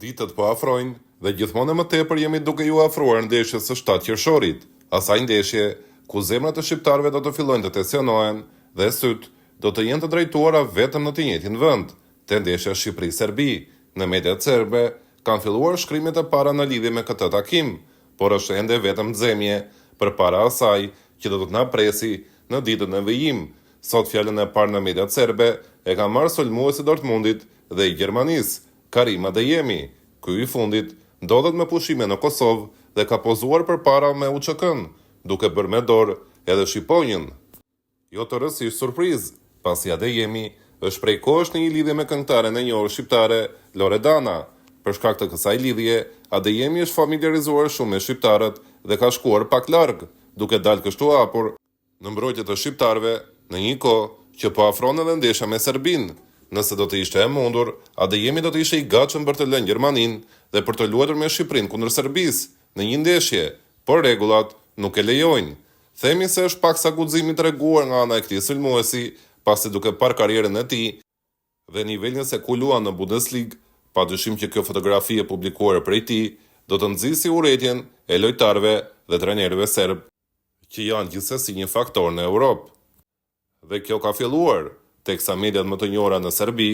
Ditët po afrojnë dhe gjithmonë më tepër jemi duke ju afruar ndeshjes së 7 qershorit, asaj ndeshje ku zemrat e shqiptarëve do të fillojnë të tensionohen dhe syt do të jenë të drejtuara vetëm në të njëjtin vend, te ndeshja Shqipëri-Serbi. Në mediat serbe kanë filluar shkrimet e para në lidhje me këtë takim, por është ende vetëm nxemje përpara asaj që do të na presi në ditën e vijim. Sot fjalën e parë në mediat serbe e ka marrë sulmuesi i Dortmundit dhe i Gjermanisë, Karim Adeyemi. Ky i fundit ndodhet me pushime në Kosovë dhe ka pozuar përpara me UÇK-n, duke bërë me dorë edhe shqiponjën. Jo të rësisht surprizë, pasi Adeyemi është prej kohësh në një lidhje me këngëtaren e njohur shqiptare Loredana. Për shkak të kësaj lidhje, Adeyemi është familiarizuar shumë me shqiptarët dhe ka shkuar pak larg, duke dalë kështu hapur në mbrojtje të shqiptarëve në një kohë që po afron edhe ndeshja me Serbinë. Nëse do të ishte e mundur, Adeyemi do të ishte i gatshëm për të lënë Gjermaninë dhe për të luajtur me Shqipërinë kundër Serbisë në një ndeshje, por rregullat nuk e lejojnë. Themi se është paksa guxim i treguar nga ana e këtij sulmuesi, pasi duke parë karrierën e tij dhe nivelin se ku luan në Bundesligë, padyshim që kjo fotografi e publikuar prej tij do të nxjisë urrëtitjen e lojtarëve dhe trajnerëve serb, që janë gjithsesi një faktor në Europë. Dhe kjo ka filluar, teksa mediat më të njohura në Serbi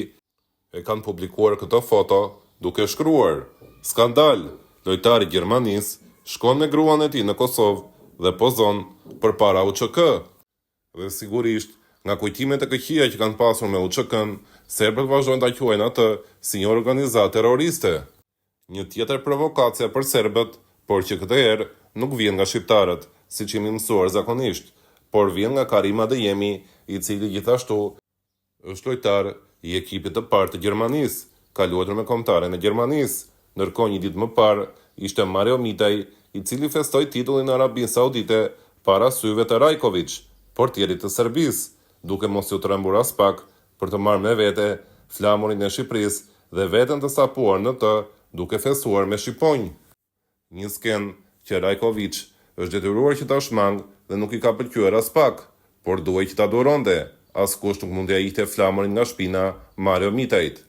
e kanë publikuar këtë foto duke shkruar: skandal, lojtari i Gjermanisë shkon me gruan e tij në Kosovë dhe pozon përpara UÇK. Dhe sigurisht, nga kujtimet e këqija që kanë pasur me UÇK-n, serbët vazhdojnë ta quajnë atë si një organizatë terroriste. Një tjetër provokacia për serbët, por që këtë herë nuk vjen nga shqiptarët, siç jemi mësuar zakonisht, por vjen nga Karim Adeyemi, i cili gjithashtu është lojtar i ekipit të parë të Gjermanisë, ka luajtur me kombëtaren e Gjermanisë, ndërkohë një ditë më parë ishte Mario Mitaj, i cili festoi titullin në Arabinë Saudite para syve të Rajković, portierit të Serbisë, duke mos u trembur as pak për të marrë me vete flamurin e Shqipërisë dhe veten të sapuar në të, duke festuar me shqiponj. Një skenë që Rajković është detyruar që ta shmang dhe nuk i ka pëlqyer as pak, por duhej që ta duronte. Askush nuk mund t'ia hiqte flamurin nga shpina Mario Mitajit.